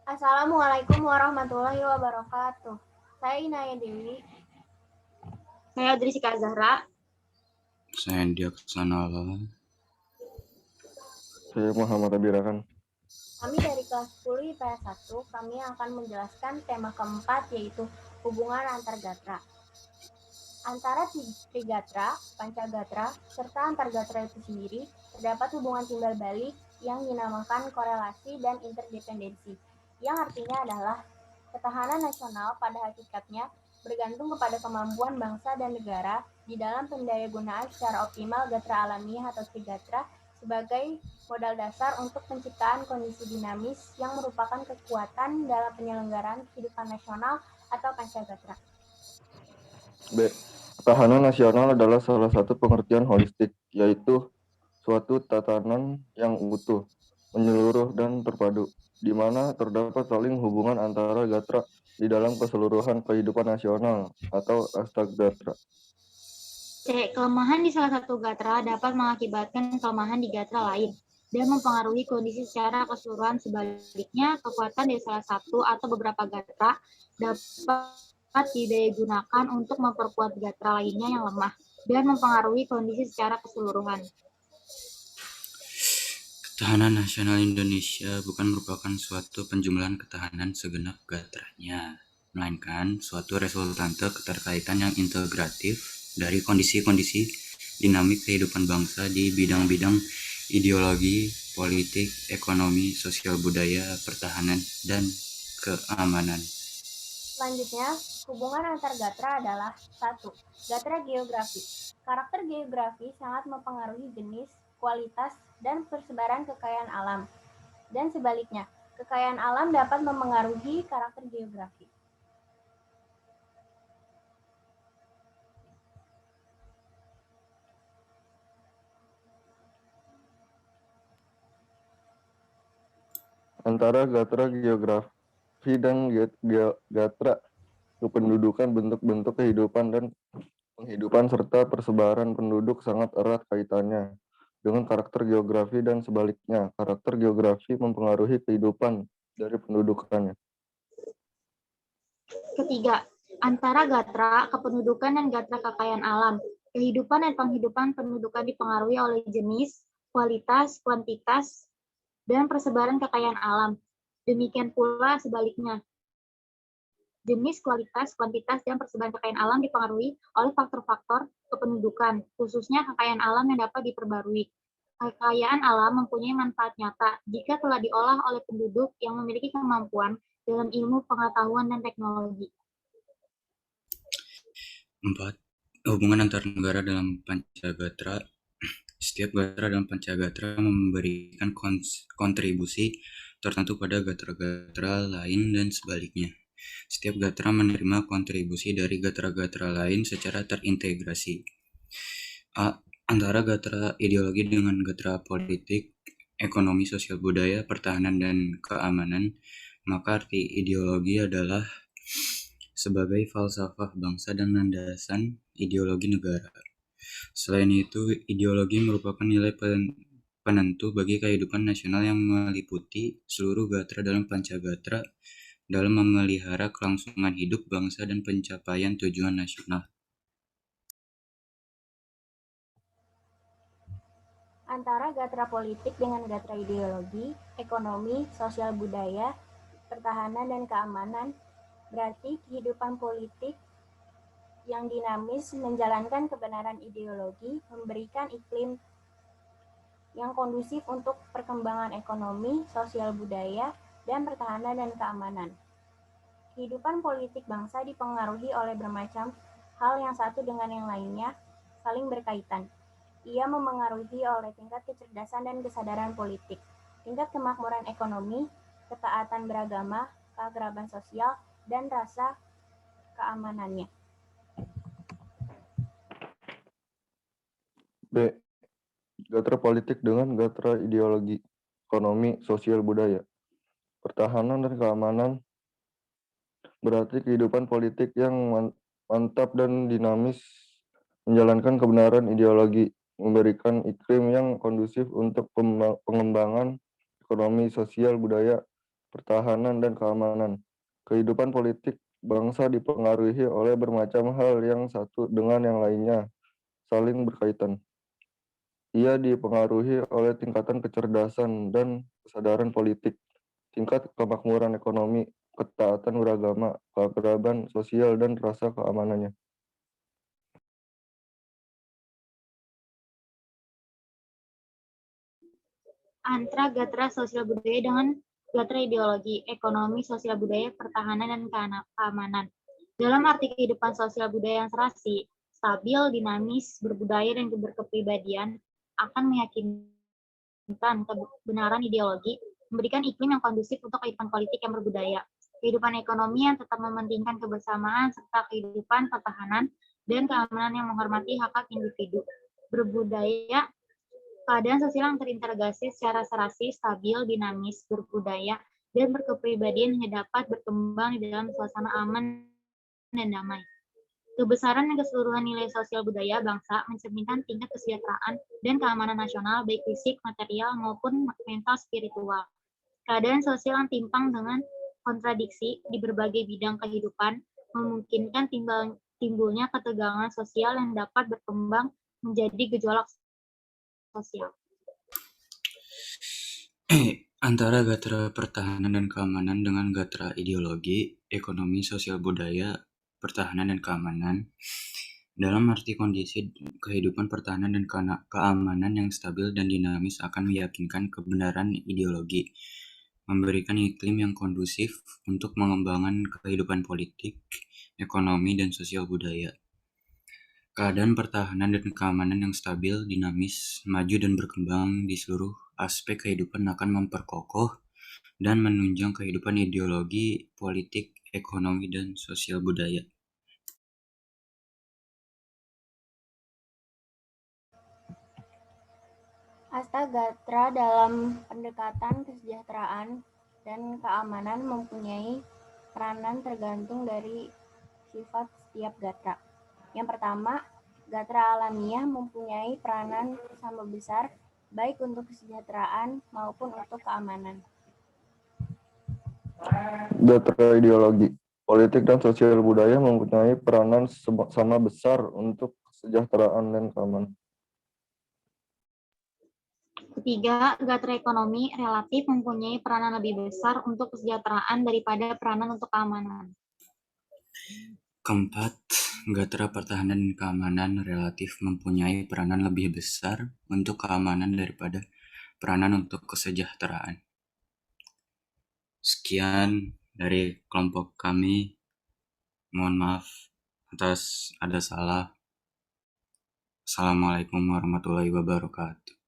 Assalamualaikum warahmatullahi wabarakatuh. Saya Inaya Dewi. Saya Adrisika Zahra. Saya Dia Kesanala. Saya Muhammad Abirakan. Kami dari kelas 10 IPS 1, kami akan menjelaskan tema keempat, yaitu hubungan antar gatra. Antara Trigatra, Pancagatra, serta antar gatra itu sendiri, terdapat hubungan timbal balik yang dinamakan korelasi dan interdependensi, yang artinya adalah ketahanan nasional pada hakikatnya bergantung kepada kemampuan bangsa dan negara di dalam pendayagunaan secara optimal gatra alamiah atau Trigatra sebagai modal dasar untuk penciptaan kondisi dinamis yang merupakan kekuatan dalam penyelenggaraan kehidupan nasional atau Pancagatra. B. Ketahanan nasional adalah salah satu pengertian holistik, yaitu suatu tatanan yang utuh, menyeluruh, dan terpadu, di mana terdapat saling hubungan antara gatra di dalam keseluruhan kehidupan nasional atau astagatra. C. Kelemahan di salah satu gatra dapat mengakibatkan kelemahan di gatra lain dan mempengaruhi kondisi secara keseluruhan. Sebaliknya, kekuatan dari salah satu atau beberapa gatra dapat digunakan untuk memperkuat gatra lainnya yang lemah dan mempengaruhi kondisi secara keseluruhan. Ketahanan nasional Indonesia bukan merupakan suatu penjumlahan ketahanan segenap gatranya, melainkan suatu resultante keterkaitan yang integratif dari kondisi-kondisi dinamik kehidupan bangsa di bidang-bidang ideologi, politik, ekonomi, sosial budaya, pertahanan, dan keamanan. Selanjutnya, hubungan antar gatra adalah 1. Gatra geografi. Karakter geografi sangat mempengaruhi jenis, kualitas, dan persebaran kekayaan alam. Dan sebaliknya, kekayaan alam dapat mempengaruhi karakter geografi. Antara gatra geografi dan gatra kependudukan, bentuk-bentuk kehidupan dan penghidupan serta persebaran penduduk sangat erat kaitannya dengan karakter geografi dan sebaliknya. Karakter geografi mempengaruhi kehidupan dari pendudukannya. Ketiga, antara gatra kependudukan dan gatra kekayaan alam. Kehidupan dan penghidupan pendudukan dipengaruhi oleh jenis, kualitas, kuantitas, dan persebaran kekayaan alam. Demikian pula sebaliknya. Jenis, kualitas, kuantitas, dan persebaran kekayaan alam dipengaruhi oleh faktor-faktor kependudukan, khususnya kekayaan alam yang dapat diperbarui. Kekayaan alam mempunyai manfaat nyata jika telah diolah oleh penduduk yang memiliki kemampuan dalam ilmu pengetahuan dan teknologi. 4. Hubungan antar negara dalam Pancagatra. Setiap gatra dalam Pancagatra memberikan kontribusi tertentu pada gatra-gatra lain dan sebaliknya. Setiap gatra menerima kontribusi dari gatra-gatra lain secara terintegrasi. A. Antara gatra ideologi dengan gatra politik, ekonomi, sosial budaya, pertahanan, dan keamanan, maka arti ideologi adalah sebagai falsafah bangsa dan landasan ideologi negara. Selain itu, ideologi merupakan nilai penentu bagi kehidupan nasional yang meliputi seluruh gatra dalam Pancagatra dalam memelihara kelangsungan hidup bangsa dan pencapaian tujuan nasional. Antara gatra politik dengan gatra ideologi, ekonomi, sosial budaya, pertahanan, dan keamanan, berarti kehidupan politik yang dinamis menjalankan kebenaran ideologi, memberikan iklim yang kondusif untuk perkembangan ekonomi, sosial budaya, dan pertahanan dan keamanan. Kehidupan politik bangsa dipengaruhi oleh bermacam hal yang satu dengan yang lainnya, saling berkaitan. Ia memengaruhi oleh tingkat kecerdasan dan kesadaran politik, tingkat kemakmuran ekonomi, ketaatan beragama, keakraban sosial, dan rasa keamanannya. B. Gatra politik dengan gatra ideologi, ekonomi, sosial budaya, pertahanan, dan keamanan berarti kehidupan politik yang mantap dan dinamis menjalankan kebenaran ideologi, memberikan iklim yang kondusif untuk pengembangan ekonomi, sosial, budaya, pertahanan, dan keamanan. Kehidupan politik bangsa dipengaruhi oleh bermacam hal yang satu dengan yang lainnya, saling berkaitan. Ia dipengaruhi oleh tingkatan kecerdasan dan kesadaran politik, tingkat kemakmuran ekonomi, ketaatan beragama, keakraban sosial, dan rasa keamanannya. Antara gatra sosial budaya dengan gatra ideologi, ekonomi, sosial budaya, pertahanan, dan keamanan. Dalam arti kehidupan sosial budaya yang serasi, stabil, dinamis, berbudaya, dan berkepribadian akan meyakinkan kebenaran ideologi, memberikan iklim yang kondusif untuk kehidupan politik yang berbudaya. Kehidupan ekonomi yang tetap mementingkan kebersamaan serta kehidupan pertahanan dan keamanan yang menghormati hak-hak individu. Berbudaya, keadaan sosial yang terintegrasi secara serasi, stabil, dinamis, berbudaya, dan berkepribadian hanya dapat berkembang di dalam suasana aman dan damai. Kebesaran dan keseluruhan nilai sosial budaya bangsa mencerminkan tingkat kesejahteraan dan keamanan nasional, baik fisik, material, maupun mental spiritual. Keadaan sosial yang timpang dengan kontradiksi di berbagai bidang kehidupan memungkinkan timbulnya ketegangan sosial yang dapat berkembang menjadi gejolak sosial. Antara gatra pertahanan dan keamanan dengan gatra ideologi, ekonomi, sosial budaya, pertahanan dan keamanan, dalam arti kondisi kehidupan pertahanan dan keamanan yang stabil dan dinamis akan meyakinkan kebenaran ideologi, memberikan iklim yang kondusif untuk mengembangkan kehidupan politik, ekonomi, dan sosial budaya. Keadaan pertahanan dan keamanan yang stabil, dinamis, maju, dan berkembang di seluruh aspek kehidupan akan memperkokoh dan menunjang kehidupan ideologi, politik, ekonomi, dan sosial budaya. Astagatra dalam pendekatan kesejahteraan dan keamanan mempunyai peranan tergantung dari sifat setiap gatra. Yang pertama, gatra alamiah mempunyai peranan sama besar baik untuk kesejahteraan maupun untuk keamanan. Gatra ideologi, politik, dan sosial budaya mempunyai peranan sama besar untuk kesejahteraan dan keamanan. Ketiga, gatra ekonomi relatif mempunyai peranan lebih besar untuk kesejahteraan daripada peranan untuk keamanan. Keempat, gatra pertahanan dan keamanan relatif mempunyai peranan lebih besar untuk keamanan daripada peranan untuk kesejahteraan. Sekian dari kelompok kami. Mohon maaf atas ada salah. Assalamualaikum warahmatullahi wabarakatuh.